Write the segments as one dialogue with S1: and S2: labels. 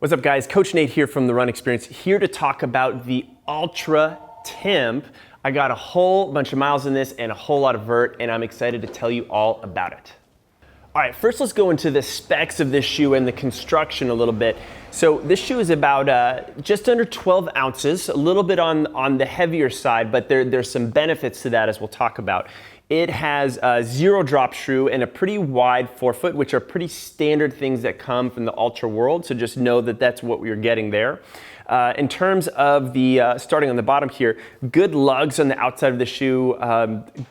S1: What's up, guys? Coach Nate here from The Run Experience, here to talk about the Altra Timp. I got a whole bunch of miles in this and a whole lot of vert, and I'm excited to tell you all about it. All right, first let's go into the specs of this shoe and the construction a little bit. So this shoe is about just under 12 ounces, a little bit on the heavier side, but there's some benefits to that as we'll talk about. It has a zero drop shoe and a pretty wide forefoot, which are pretty standard things that come from the Altra world. So just know that that's what we're getting there. In terms of the, starting on the bottom here, good lugs on the outside of the shoe,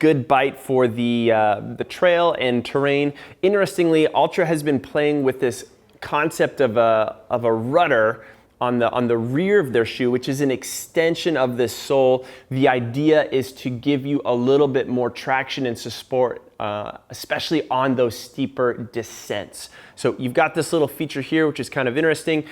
S1: good bite for the trail and terrain. Interestingly, Altra has been playing with this concept of a rudder on the rear of their shoe, which is an extension of the sole. The idea is to give you a little bit more traction and support, especially on those steeper descents. So you've got this little feature here, which is kind of interesting.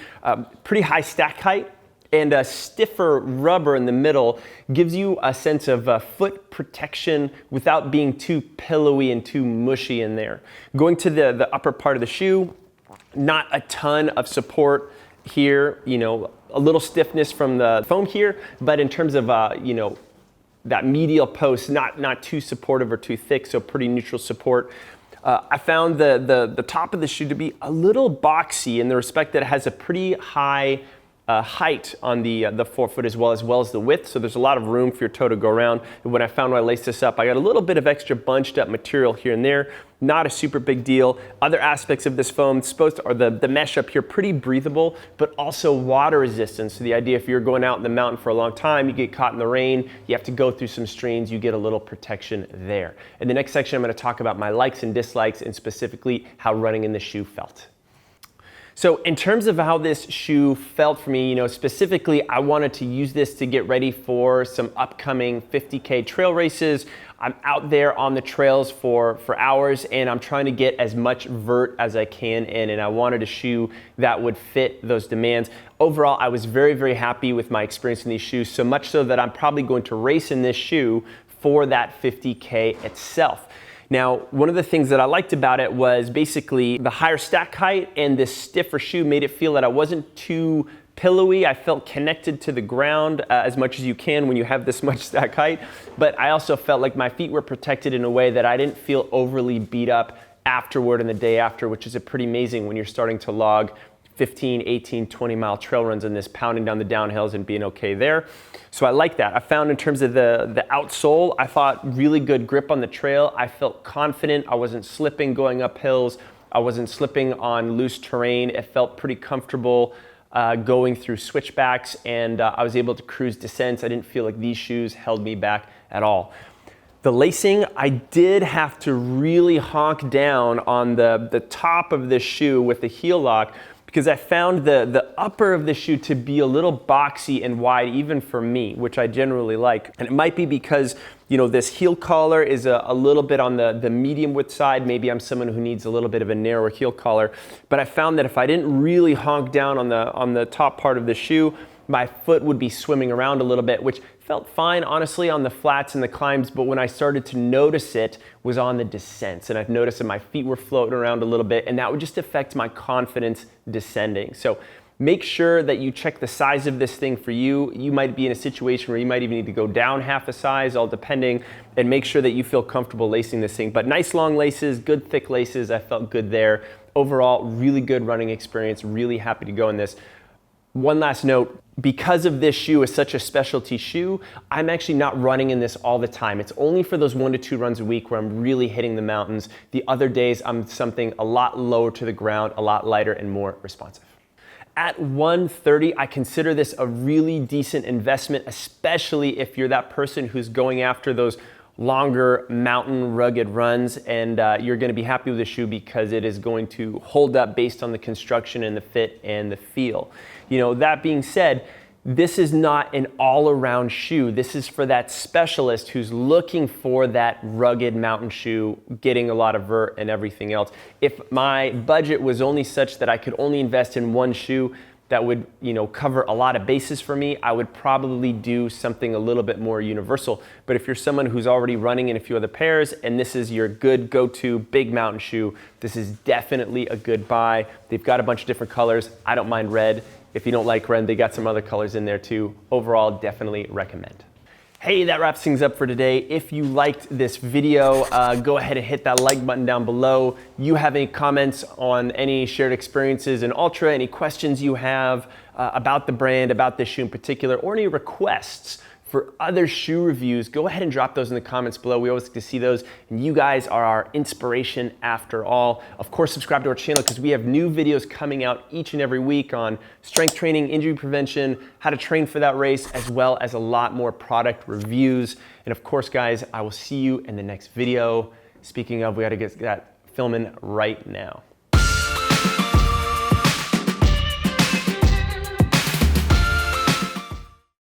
S1: Pretty high stack height, and a stiffer rubber in the middle gives you a sense of foot protection without being too pillowy and too mushy in there. Going to the upper part of the shoe, not a ton of support here, you know, a little stiffness from the foam here, but in terms of, you know, that medial post, not too supportive or too thick, so pretty neutral support. I found the top of the shoe to be a little boxy in the respect that it has a pretty high height on the forefoot as well as the width, so there's a lot of room for your toe to go around. And when I found when I laced this up, I got a little bit of extra bunched up material here and there. Not a super big deal. Other aspects of this foam, the mesh up here, pretty breathable, but also water resistant. So the idea, if you're going out in the mountain for a long time, you get caught in the rain, you have to go through some streams, you get a little protection there. In the next section, I'm going to talk about my likes and dislikes and specifically how running in the shoe felt. So in terms of how this shoe felt for me, you know, specifically, I wanted to use this to get ready for some upcoming 50K trail races. I'm out there on the trails for hours, and I'm trying to get as much vert as I can in, and I wanted a shoe that would fit those demands. Overall, I was very, very happy with my experience in these shoes, so much so that I'm probably going to race in this shoe for that 50K itself. Now, one of the things that I liked about it was basically the higher stack height, and this stiffer shoe made it feel that I wasn't too pillowy. I felt connected to the ground as much as you can when you have this much stack height, but I also felt like my feet were protected in a way that I didn't feel overly beat up afterward and the day after, which is pretty amazing when you're starting to log 15, 18, 20 mile trail runs in this, pounding down the downhills and being okay there. So I like that. I found in terms of the outsole, I thought really good grip on the trail. I felt confident. I wasn't slipping going up hills. I wasn't slipping on loose terrain. It felt pretty comfortable going through switchbacks, and I was able to cruise descents. I didn't feel like these shoes held me back at all. The lacing, I did have to really honk down on the top of this shoe with the heel lock, because I found the upper of the shoe to be a little boxy and wide, even for me, which I generally like. And it might be because, you know, this heel collar is a little bit on the medium width side. Maybe I'm someone who needs a little bit of a narrower heel collar. But I found that if I didn't really honk down on the top part of the shoe, my foot would be swimming around a little bit, which felt fine, honestly, on the flats and the climbs, but when I started to notice it was on the descents, and I've noticed that my feet were floating around a little bit, and that would just affect my confidence descending. So make sure that you check the size of this thing for you. You might be in a situation where you might even need to go down half a size, all depending, and make sure that you feel comfortable lacing this thing. But nice long laces, good thick laces, I felt good there. Overall, really good running experience, really happy to go in this. One last note, because of this shoe is such a specialty shoe, I'm actually not running in this all the time. It's only for those 1 to 2 runs a week where I'm really hitting the mountains. The other days, I'm something a lot lower to the ground, a lot lighter and more responsive. At $130, I consider this a really decent investment, especially if you're that person who's going after those longer mountain rugged runs, and you're going to be happy with the shoe because it is going to hold up based on the construction and the fit and the feel. You know, that being said, this is not an all-around shoe. This is for that specialist who's looking for that rugged mountain shoe, getting a lot of vert and everything else. If my budget was only such that I could only invest in one shoe, that would, cover a lot of bases for me, I would probably do something a little bit more universal. But if you're someone who's already running in a few other pairs and this is your good go-to big mountain shoe, this is definitely a good buy. They've got a bunch of different colors. I don't mind red. If you don't like red, they got some other colors in there too. Overall, definitely recommend. Hey, that wraps things up for today. If you liked this video, go ahead and hit that like button down below. You have any comments on any shared experiences in Altra, any questions you have about the brand, about this shoe in particular, or any requests for other shoe reviews, go ahead and drop those in the comments below. We always like to see those, and you guys are our inspiration after all. Of course, subscribe to our channel because we have new videos coming out each and every week on strength training, injury prevention, how to train for that race, as well as a lot more product reviews. And of course, guys, I will see you in the next video. Speaking of, we gotta get that filming right now.